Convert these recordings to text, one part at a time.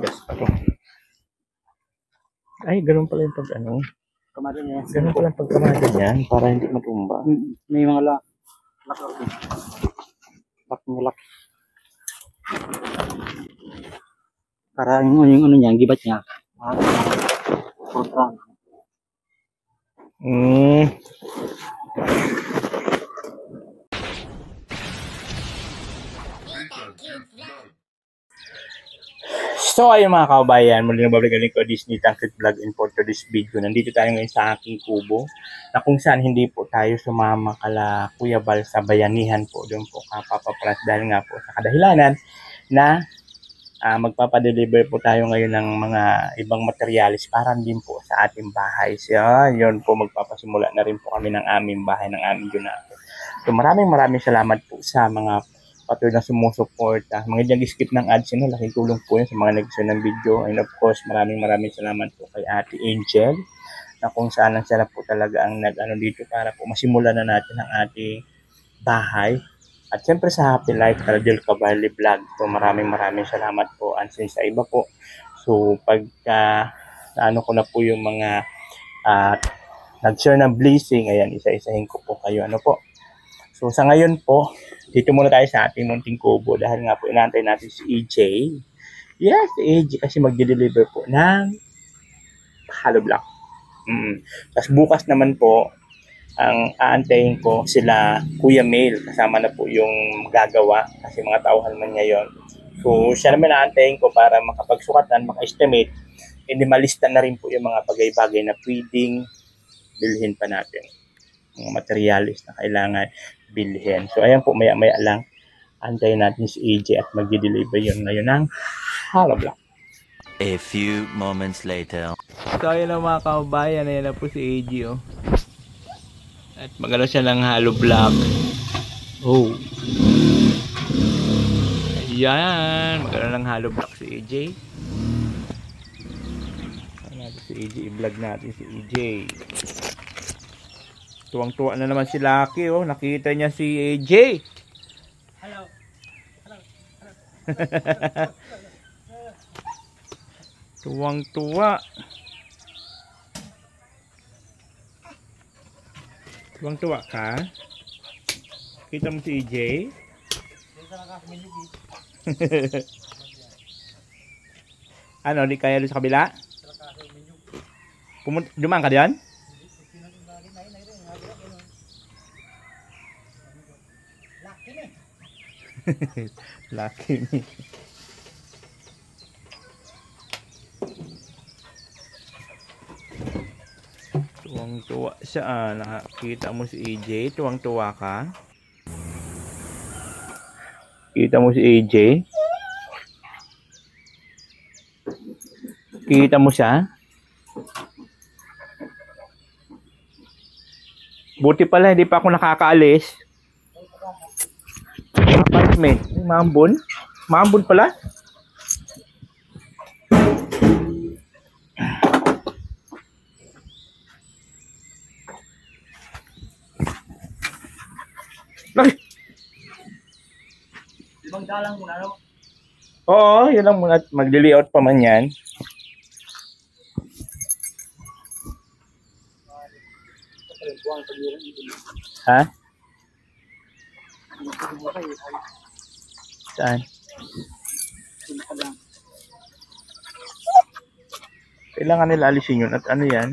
matigas pa to. Ay, ganun pala yung pag ano. Kamado niya. Ganun pala yung pagkamado niyan para hindi matumba. May mga lock na lock. Para yung ano niya, gibat niya. Kontra. So ayun mga kabayan, muli nababalikan ko Disney Tangkit Vlog and for today's video. Nandito tayo ngayon sa aking kubo na kung saan hindi po tayo sumama kala Kuya Bal sa bayanihan po doon po kapapapras dahil nga po sa kadahilanan na magpapadeliver po tayo ngayon ng mga ibang materialis para din po sa ating bahay. So yun po, magpapasimula na rin po kami ng aming bahay, ng aming ginagawa. So maraming salamat po sa mga patuloy na sumusuporta. Mga nag-skip ng ads, laking tulong po yun sa mga nag-share ng video. And of course, maraming salamat po kay Ate Angel na kung saan lang siya po talaga ang nag-ano dito para po masimulan na natin ang ating bahay. At siyempre sa Happy Life, Cardel Cavalli Vlog. So maraming salamat po. And since sa iba po, so pagka ano ko na po yung mga nag-share ng blessing, ayan, isa-isahin ko po kayo. Ano po? So sa ngayon po, dito muna tayo sa ating munting kubo dahil nga po inaantay natin si EJ. Yes, si EJ kasi magde-deliver po ng hollow block. Tapos bukas naman po, ang aantayin ko sila Kuya Mail. Kasama na po yung gagawa kasi mga tauhan man niya yon. So siya naman aantayin ko para makapagsukatan, maka-estimate. Hindi malista na rin po yung mga bagay-bagay na pwedeng bilhin pa natin. Mga materialis na kailangan bilhin. So ayan po, maya-maya lang antayin natin si AJ at magde-deliver yun ngayon ng hollow block. A few moments later. So ayan na mga kabayan, ayan na po si AJ oh. At magano siya ng hollow block. Oh. Ayan, magano ng hollow block si AJ. Ayan natin si AJ, i-vlog natin si AJ. Tuwang-tuwa na naman si Lucky, oh. Nakita niya si AJ. Hello. Tuwang-tuwa. Tuwang-tuwa ka? Kita mo si AJ? Ano, di kaya doon sa kabila? Dumaan ka diyan? Lucky me. Tuwang-tuwa siya. Nakakita mo si AJ. Tuwang-tuwa ka. Kita mo si AJ. Kita mo siya. Buti pala hindi pa ako nakakaalis. Apartment. Mambon. Mambon pala. Ay! Ibang dalang muna, no? Oo, yun lang muna. Mag-layout pa man yan. Ha? Saan? Kailangan nila alisin yun. At ano yan?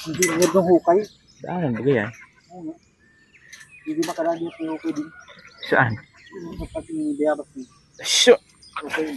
Hindi huwag ng hukay. Saan? Bagay yan? Hindi makaraan yung hukay din. Saan? Kapag biyabas din. Sure. Okay.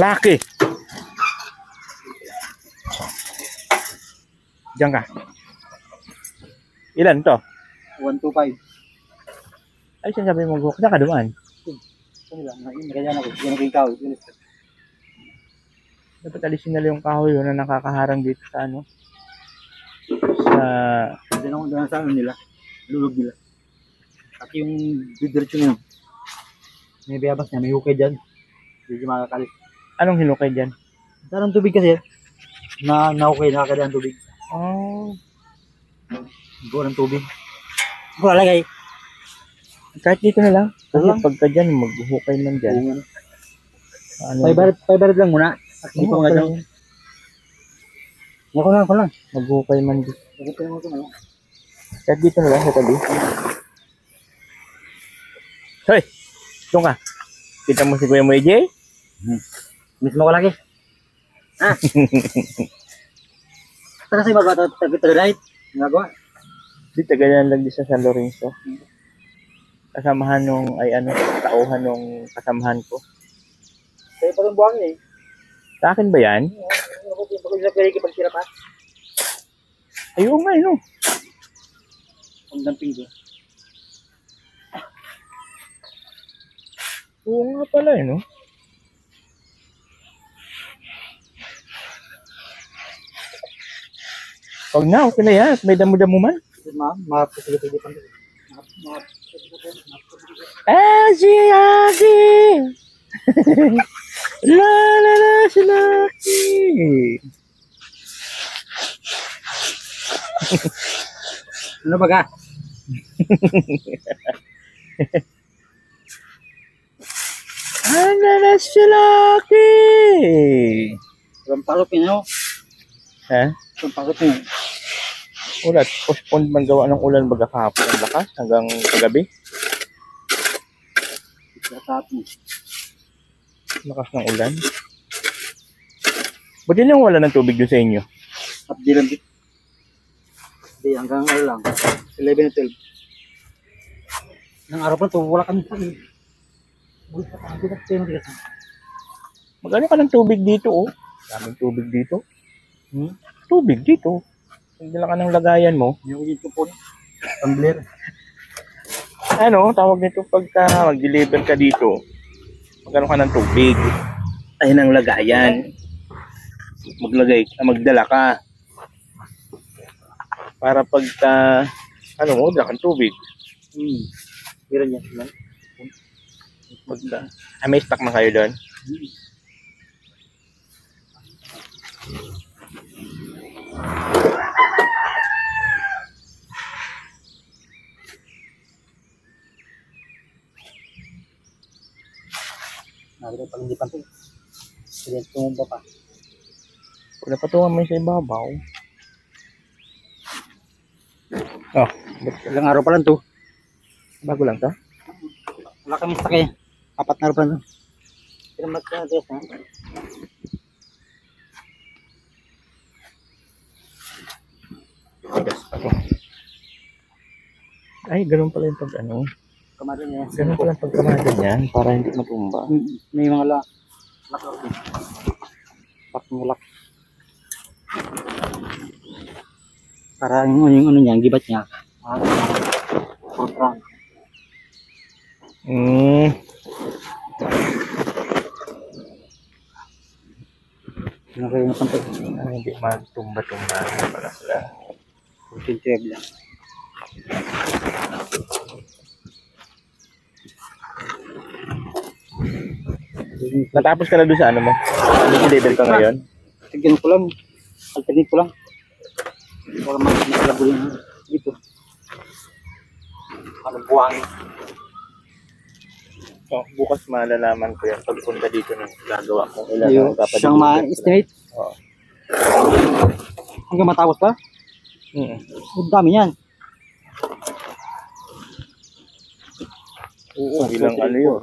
Lucky. Diyan ka. Ilan to? 125. Ay, sinasabi mo, saan ka dumaan? Ano lang, kaya na ko. Yan ang ikaw. Dapat alisin nila yung kahoy yun na nakakaharang dito sa ano? Sa... Doon sa ano nila. Lulog nila. At yung didiretso nyo. May biyabas niya, may hukay dyan. Hindi makakalit. Anong hinukay dyan? Darang tubig kasi. Na-hukay, nakakadaan tubig. Oh. Buwan ng tubig. Wala lagay. Kahit dito na lang. Kasi Lang. pagka dyan, maghuhukay man dyan. Ano? 500 lang muna. At hindi ko nga dyan. Ako lang. Maghukay man dito. Magkakaya mo ito, ano? Kahit dito na lang sa tabi. Hoy! Ito nga. Kita mo si Kuya mo, AJ? Miss mo ko lagi. Ah! Saka sa iba ba ito? Taga-right? Nagawa? Di tagalan lang di sa San Lorenzo. Kasamahan nung, tauhan nung kasamahan ko. Kaya pa rin buhangin eh. Sa akin ba yan? Ako sila pwede kipag-sira pa. Ayun nga, no? Ang damping ko. Oo nga pala, no? Pag na, okay na yan. At may damo-damo man. Mapagpagpagpagpag pa. Agi! La la la, si Lucky! Ano ba ka? Ano na si Lucky? Rampalok yun, no? Ha? Rampalok yun. Wala, postponed man gawa ng ulan baga kahapon ang lakas hanggang kagabi. Lakas ng ulan. Ba't yun yung wala ng tubig doon sa inyo? Updi lang. Hindi, hanggang ano lang. 11 at 12. Nang araw pa ito, wala kami sa akin. Ulit pa tayo na tayo. Magano ka ng tubig dito, oh? Daming tubig dito. Tubig dito. Nagdala ka ng lagayan mo. Yung dito po. Tumbler. Ano, tawag nito pagka mag-deliver ka dito. Magano ka ng tubig. Ay, ng lagayan. Magdala ka. Para pagka, mo, dala kang tubig. Meron yan. Pagka, may stock na kayo doon? Nakita pag hindi pa ito. Sige, tumumba pa. Wala pa ito may sa ibabaw. Oh, Ilang araw pa lang to. bago lang to? Wala kami stock eh. 4 na araw pa lang to. Pero magkakates ha. Tigas pa to. Ay, ganun pala yung pag Kamado niya. Ganun pala yung pagkamada niyan para hindi matumba. May mga lak. Lak mo lak. Para yung ano niya, ang gibat niya. Kontrang. Ano kayo napanto? Hindi magtumba-tumba pala sila. 14 lang. Natapos ka na doon sa ano mo? Nag-deliver ka ngayon? Tignan ko lang. Alternate ko lang. Wala makalabo yan dito. Ano buwang. So, bukas malalaman ko yan pagpunta dito ng gagawa ko. Ilan Ayun, ang papadeliver siyang ma-estimate. Oo. Hanggang matapos pa? Ang dami yan. Oo, ilang ano yun?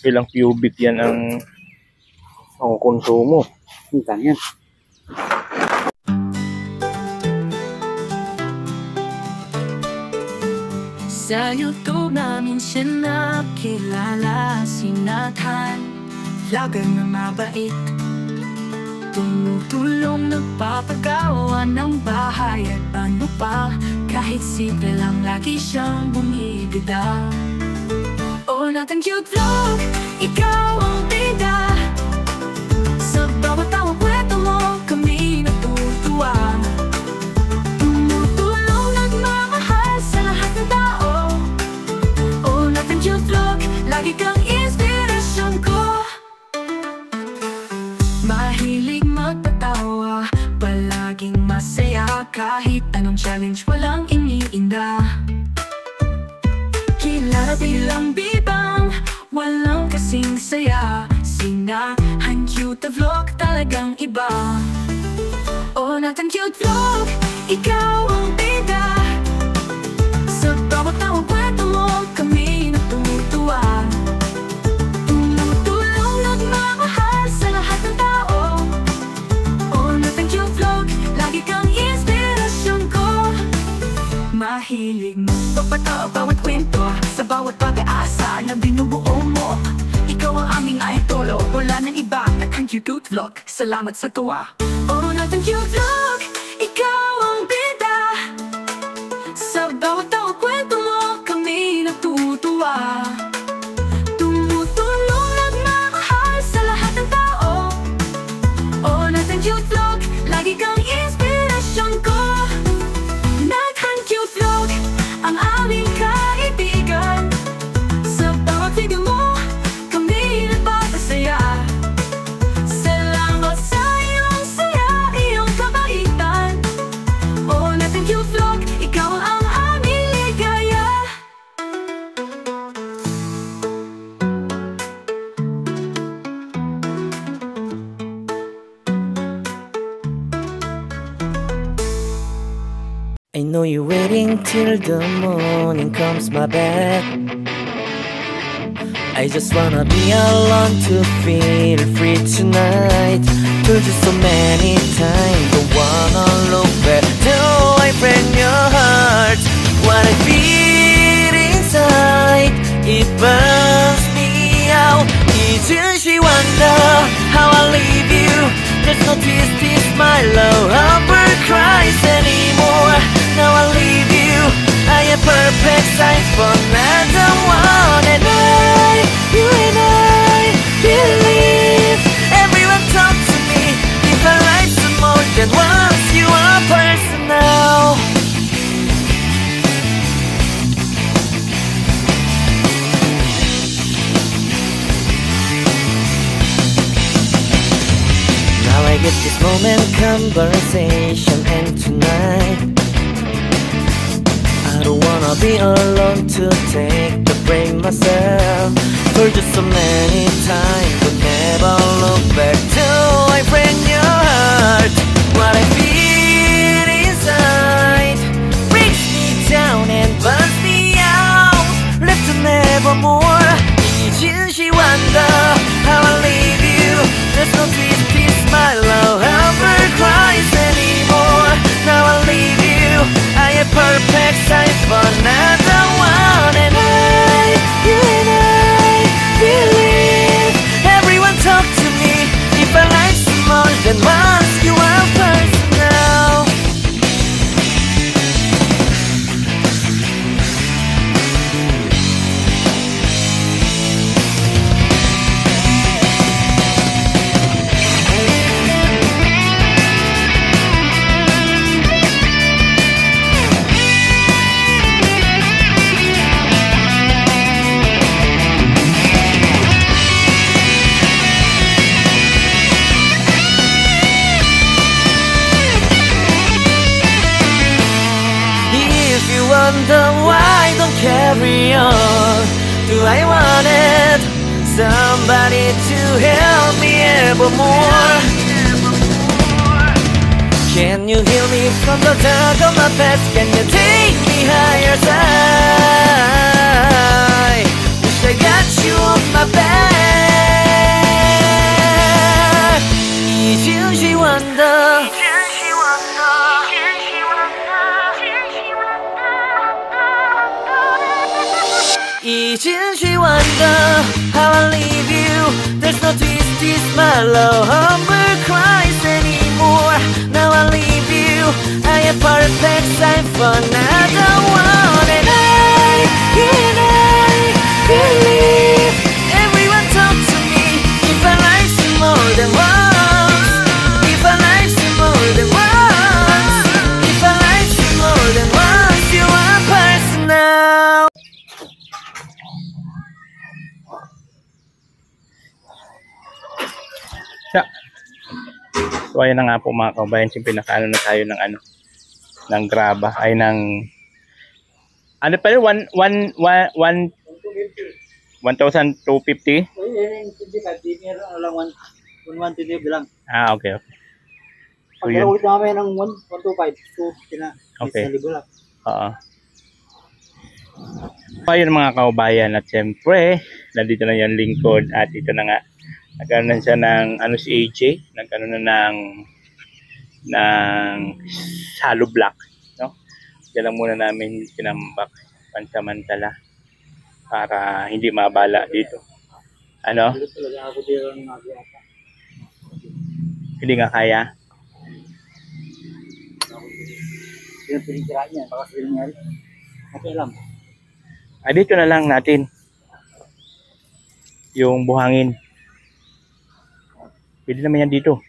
Ilang cubic yan ang konsumo. Ang dami yan. Sa YouTube namin siya nakilala, si Nathan. Vlogger na mabait, tumutulong, nagpapagawa ng bahay at ano pa. Kahit simple lang, lagi siyang bumibida. Oh, Nathan Cute Vlog, ikaw ang bida. Sa bawat tawang kwento mo, kami natutuwa. Tumutulong, nagmamahal sa lahat ng tao. Oh, Nathan Cute Vlog, lagi kang inspirasyon ko. Mahilig magpatawa, palaging masaya. Kahit anong challenge, walang iniinda. Kilala bilang bibang, walang kasing saya. Tina, ang cute na vlog talagang iba. Oh, Nathan Cute Vlog, ikaw ang bida. Sa bawat tawang kwento mo, kami natutuwa. Tumutulong nagmamahal sa lahat ng tao. Oh, Nathan Cute Vlog, lagi kang inspirasyon ko. Mahilig mo papataw bawat kwento, sa bawat pag-aasa na binubuo mo. Ikaw ang aming idolo, wala nang iba. Nathan Cute Vlog, salamat sa tuwa. Oh, Nathan Cute Vlog, ikaw ang bida. Sa bawat tawang kwento mo, kami natutuwa. Tumutulong nagmamahal sa lahat ng tao. Oh, Nathan Cute Vlog, lagi kang inspirasyon ko. Nathan Cute Vlog, ang aming kaibigan. Sa bawat video mo, kami nagpapasaya. Salamat sa iyong saya, iyong kabaitan. Oh, Nathan Cute Vlog, ikaw ang aming ligaya. I know you're waiting till the morning comes my bed. I just wanna be alone to feel free tonight. Told you so many times, don't wanna look back. Do I break your heart? What I feel inside, it burns me out. Each she wonder how I leave you. There's no tears, tears, my love, Humber cries anymore. Now I leave you, I am perfect size for another one. And you and I believe. Everyone talk to me, if I like some more than once, you are personal. Now I get this moment conversation, and tonight I don't wanna be alone to take the break myself. For just so many times, but never look back. Till I break your heart, what I feel inside breaks me down and burns me out. Left to nevermore. Each she wonder how I leave you. There's no peace, my love, ever cries anymore. Now I leave you, I am perfect size for another one. And you and I believe. Everyone talk to me, if I like some more than once, you are personal. Wonder why don't carry on. Do I want it? Somebody to help me evermore. Can you heal me from the dark of my past? Can you take me higher side? Wish I got you on my back. Each she wonder. Each she wonder how I leave you. There's no twist, my love, Humber cries anymore. Now I leave you, I am perfect sign for another one. And I believe. Everyone talk to me, if I like some more than once. If I like some more than once. If I like some more than once, you are personal. So ayan na nga po mga kabayan, siyempre nakaano na tayo ng graba, ay ng ano pa yun, 1 1,250? Hindi ka, di meron lang 1,125 lang. Ah, okay. So, Pag yun. ulit namin ng 1,225, 250 na. Okay. 1,000 lang. Oo. So, ayun mga kaubayan, at siyempre, nandito na yung lingkod at ito na nga, nagkaroon na siya ng, si AJ, nagkaroon na ng hollow block, no? Diyan lang muna namin pinambak pansamantala para hindi mabala dito. Ano? Talaga ako dito ng mag-iata. Hindi nga kaya. Hindi na piling siraan yan, baka sila nangyari. Okay lang. Dito na lang natin yung buhangin. Pwede naman yan dito.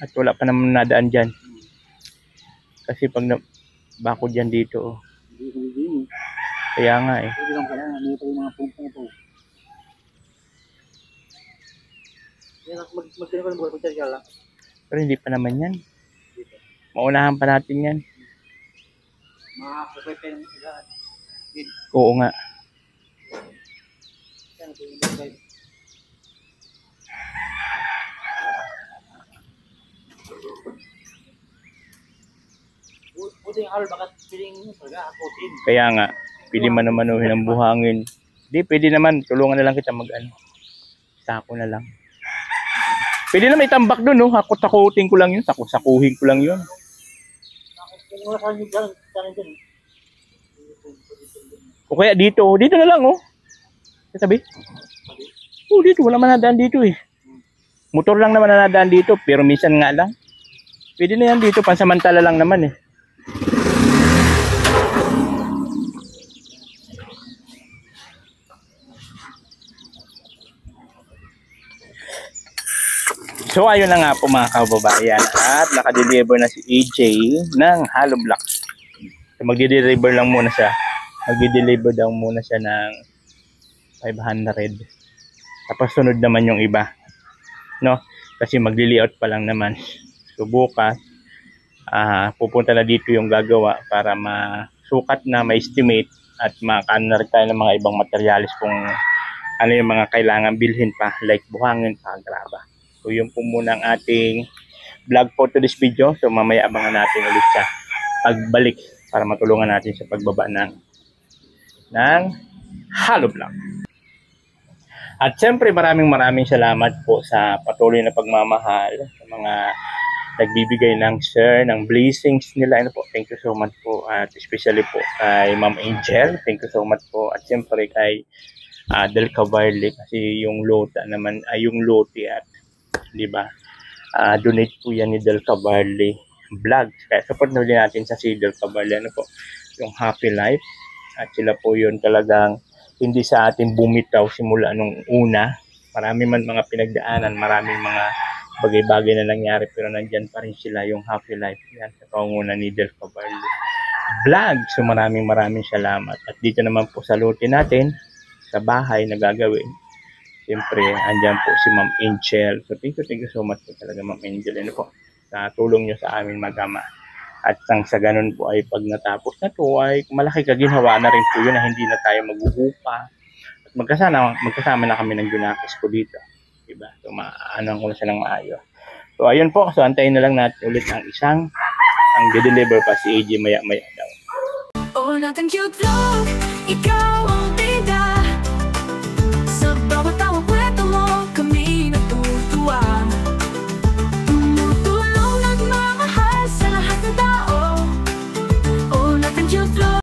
At wala pa naman nadaan dyan. Kasi pag bakod yan dito. Kaya nga eh. Pwede lang pala, ano pa yung mga pumpa na po. Magkano ko ng buhay pagkakala lang. Pero hindi pa naman yan. Maunahan pa natin yan. Makakapay pa yung ilahan. Oo nga. Yan, ito yung bagay. Buti yung hal, bakit piling talaga akotin? Kaya nga. Pwede manumanuhin ang buhangin. Hindi, pwede naman. Tulungan na lang kita sako na lang. Pwede naman itambak doon, no? Hakot-sakutin ko lang yun. Sakuhin ko lang yun. Kung wala sa inyo dyan, saan dyan? O kaya dito. Dito na lang, oh. Sabi? Oh, dito. Wala man nadaan dito, eh. Motor lang naman na nadaan dito. Pero minsan nga lang. Pwede na yan dito. Pansamantala lang naman, eh. So ayun na nga po mga kababayan, at nakadeliver na si AJ ng hollow block. So magde-deliver lang muna siya. Magde-deliver daw muna siya ng 500. Tapos sunod naman yung iba. No? Kasi magli-layout pa lang naman. So bukas pupunta na dito yung gagawa para masukat na, ma-estimate at makaano na rin tayo ng mga ibang materialis kung ano yung mga kailangan bilhin pa, like buhangin pa, graba. So yun po muna ang ating vlog for today's video. So mamaya abangan natin ulit siya pagbalik para matulungan natin sa pagbaba ng hollow block. At siyempre maraming salamat po sa patuloy na pagmamahal sa mga nagbibigay ng share, ng blessings nila. Ano po, thank you so much po. At especially po kay Ma'am Angel, thank you so much po. At siyempre kay Del Cavarle, kasi yung lota naman ay yung lote at di ba? Donate po yan ni Del Cavarle Vlog. Kaya support na rin natin sa si Del Cavarle, ano po, yung Happy Life. At sila po yun talagang hindi sa atin bumitaw simula nung una. Marami man mga pinagdaanan, maraming mga bagay-bagay na nangyari, pero nandyan pa rin sila, yung Happy Life. Yan, sa pangunguna ni Del Cavarle Vlog. So maraming salamat. At dito naman po sa lote natin, sa bahay na gagawin, siyempre, andyan po si Ma'am Angel. So, thank you so much po talaga, Ma'am Angel. Ano po, sa tulong nyo sa amin mag-ama. At sa ganun po ay pag natapos na to ay malaki kaginhawa na rin po yun na hindi na tayo maghuhupa. At magkasama na kami ng Junakis po dito. Diba? So, maanoan ko na siya ng maayos. So, ayun po. So, antayin na lang natin ulit ang de-deliver pa si AJ maya-maya daw. Oh, natin cute vlog, ikaw